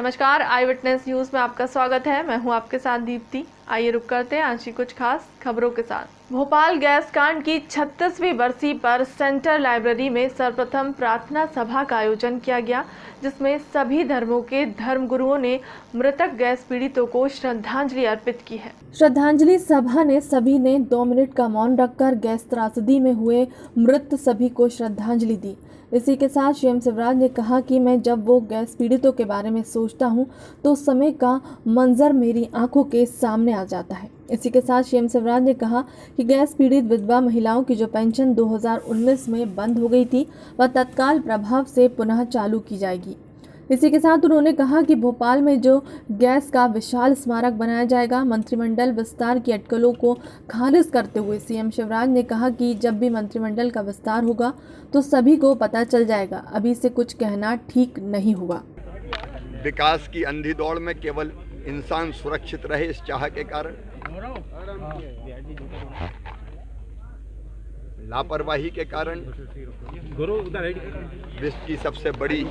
नमस्कार, आई witness news में आपका स्वागत है। मैं हूं आपके साथ दीप्ति। आइए रुक करते हैं आज की कुछ खास खबरों के साथ। भोपाल गैस कांड की 36वीं बरसी पर सेंट्रल लाइब्रेरी में सर्वप्रथम प्रार्थना सभा का आयोजन किया गया, जिसमें सभी धर्मों के धर्मगुरुओं ने मृतक गैस पीड़ितों को श्रद्धांजलि अर्पित की है। श्रद्धांजलि सभा ने सभी ने 2 मिनट का मौन रखकर गैस त्रासदी में हुए मृत सभी को श्रद्धांजलि दी। इसी के साथ सीएम शिवराज ने कहा कि मैं जब वो गैस पीड़ितों के बारे में सोचता हूं तो समय का मंजर मेरी आंखों के सामने आ जाता है। इसी के साथ सीएम शिवराज ने कहा कि गैस पीड़ित विधवा महिलाओं की जो पेंशन 2019 में बंद हो गई थी, वह तत्काल प्रभाव से पुनः चालू की जाएगी। इसी के साथ उन्होंने कहा कि भोपाल में जो गैस का विशाल स्मारक बनाया जाएगा। मंत्रिमंडल विस्तार की अटकलों को खारिज करते हुए सीएम शिवराज ने कहा कि जब भी मंत्रिमंडल का विस्तार होगा तो सभी को पता चल जाएगा, अभी से कुछ कहना ठीक नहीं होगा। विकास की अंधी दौड़ में केवल इंसान सुरक्षित रहे इस चाह के कारण लापरवाही के कारण विश्व की सबसे बड़ी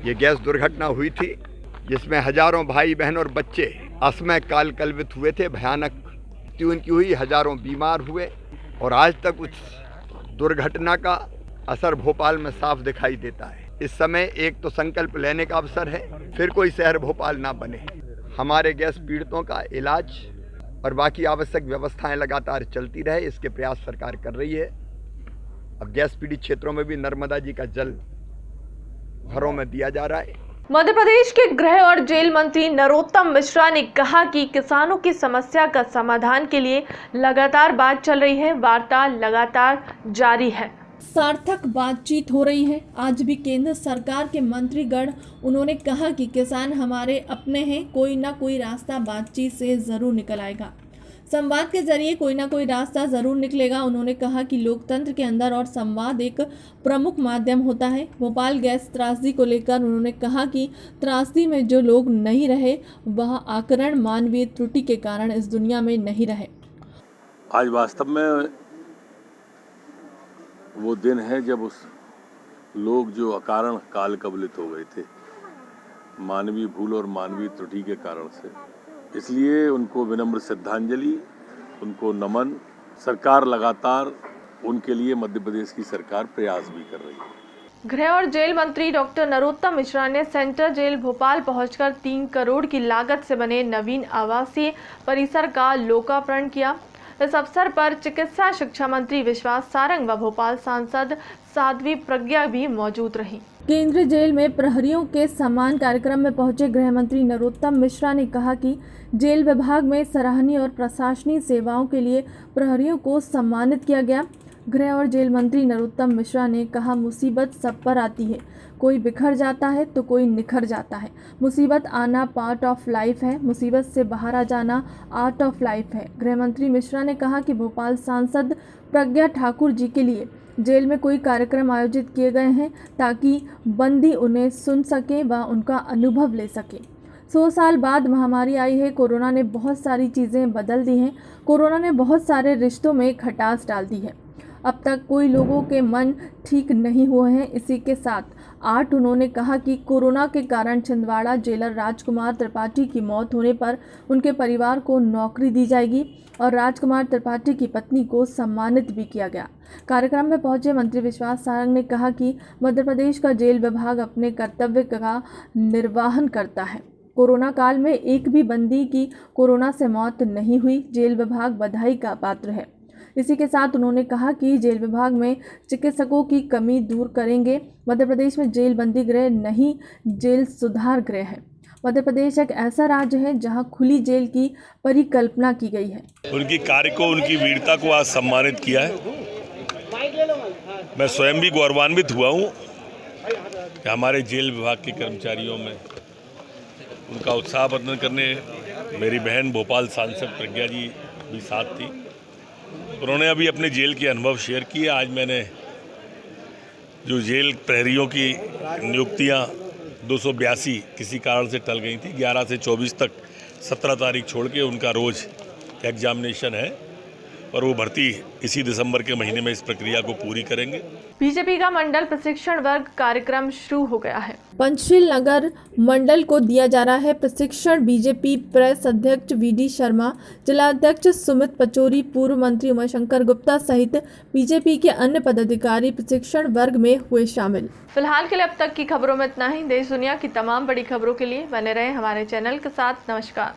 ये गैस दुर्घटना हुई थी, जिसमें हजारों भाई बहन और बच्चे असमय काल कलवित हुए थे। भयानक मृत्यु उनकी हुई, हजारों बीमार हुए और आज तक उस दुर्घटना का असर भोपाल में साफ दिखाई देता है। इस समय एक तो संकल्प लेने का अवसर है, फिर कोई शहर भोपाल ना बने। हमारे गैस पीड़ितों का इलाज और बाकी आवश्यक व्यवस्थाएं लगातार चलती रहे, इसके प्रयास सरकार कर रही है। अब गैस पीड़ित क्षेत्रों में भी नर्मदा जी का जल घरों में दिया जा रहा है। मध्य प्रदेश के गृह और जेल मंत्री नरोत्तम मिश्रा ने कहा कि किसानों की समस्या का समाधान के लिए लगातार बात चल रही है, वार्ता लगातार जारी है, सार्थक बातचीत हो रही है। आज भी केंद्र सरकार के मंत्रीगण उन्होंने कहा कि किसान हमारे अपने हैं, कोई ना कोई रास्ता बातचीत से जरूर निकल आएगा, संवाद के जरिए कोई ना कोई रास्ता जरूर निकलेगा। उन्होंने कहा कि लोकतंत्र के अंदर और संवाद एक प्रमुख माध्यम होता है। भोपाल गैस त्रासदी को लेकर उन्होंने कहा कि त्रासदी में जो लोग नहीं रहे वह आकरण मानवीय त्रुटि के कारण इस दुनिया में नहीं रहे। आज वास्तव में वो दिन है जब उस लोग जो अकारण काल कबलित हो गए थे मानवीय भूल और मानवीय त्रुटि के कारण से, इसलिए उनको विनम्र श्रद्धांजलि, उनको नमन। सरकार लगातार उनके लिए, मध्य प्रदेश की सरकार प्रयास भी कर रही है। गृह और जेल मंत्री डॉक्टर नरोत्तम मिश्रा ने सेंट्रल जेल भोपाल पहुंचकर 3 करोड़ की लागत से बने नवीन आवासीय परिसर का लोकार्पण किया। इस अवसर पर चिकित्सा शिक्षा मंत्री विश्वास सारंग व भोपाल सांसद साध्वी प्रज्ञा भी मौजूद रहीं। केंद्रीय जेल में प्रहरियों के सम्मान कार्यक्रम में पहुंचे गृह मंत्री नरोत्तम मिश्रा ने कहा कि जेल विभाग में सराहनीय और प्रशासनिक सेवाओं के लिए प्रहरियों को सम्मानित किया गया। गृह और जेल मंत्री नरोत्तम मिश्रा ने कहा, मुसीबत सब पर आती है, कोई बिखर जाता है तो कोई निखर जाता है। मुसीबत आना पार्ट ऑफ लाइफ है, मुसीबत से बाहर आ जाना आर्ट ऑफ लाइफ है। गृह मंत्री मिश्रा ने कहा कि भोपाल सांसद प्रज्ञा ठाकुर जी के लिए जेल में कोई कार्यक्रम आयोजित किए गए हैं ताकि बंदी उन्हें सुन सके व उनका अनुभव ले सके। 100 साल बाद महामारी आई है, कोरोना ने बहुत सारी चीज़ें बदल दी हैं, कोरोना ने बहुत सारे रिश्तों में खटास डाल दी है। अब तक कोई लोगों के मन ठीक नहीं हुए हैं। इसी के साथ 8 उन्होंने कहा कि कोरोना के कारण छिंदवाड़ा जेलर राजकुमार त्रिपाठी की मौत होने पर उनके परिवार को नौकरी दी जाएगी और राजकुमार त्रिपाठी की पत्नी को सम्मानित भी किया गया। कार्यक्रम में पहुंचे मंत्री विश्वास सारंग ने कहा कि मध्य प्रदेश का जेल विभाग अपने कर्तव्य का निर्वहन करता है। कोरोना काल में एक भी बंदी की कोरोना से मौत नहीं हुई, जेल विभाग बधाई का पात्र है। इसी के साथ उन्होंने कहा कि जेल विभाग में चिकित्सकों की कमी दूर करेंगे। मध्य प्रदेश में जेल बंदी गृह नहीं, जेल सुधार गृह है। मध्य प्रदेश एक ऐसा राज्य है जहां खुली जेल की परिकल्पना की गई है। उनकी कार्य को, उनकी वीरता को आज सम्मानित किया है। मैं स्वयं भी गौरवान्वित हुआ हूँ कि हमारे जेल विभाग के कर्मचारियों में उनका उत्साह वर्धन करने मेरी बहन भोपाल सांसद प्रज्ञा जी भी साथ थी। उन्होंने अभी अपने जेल के अनुभव शेयर किए। आज मैंने जो जेल प्रहरियों की नियुक्तियां 282 किसी कारण से टल गई थी, 11 से 24 तक 17 तारीख छोड़ के उनका रोज़ एग्जामिनेशन है। और वो भर्ती इसी दिसंबर के महीने में इस प्रक्रिया को पूरी करेंगे। बीजेपी का मंडल प्रशिक्षण वर्ग कार्यक्रम शुरू हो गया है। पंचशील नगर मंडल को दिया जा रहा है प्रशिक्षण। बीजेपी प्रेस अध्यक्ष वीडी शर्मा, जिलाध्यक्ष सुमित पचौरी, पूर्व मंत्री उमाशंकर गुप्ता सहित बीजेपी के अन्य पदाधिकारी प्रशिक्षण वर्ग में हुए शामिल। फिलहाल के लिए अब तक की खबरों में इतना ही। देश दुनिया की तमाम बड़ी खबरों के लिए बने रहे हमारे चैनल के साथ। नमस्कार।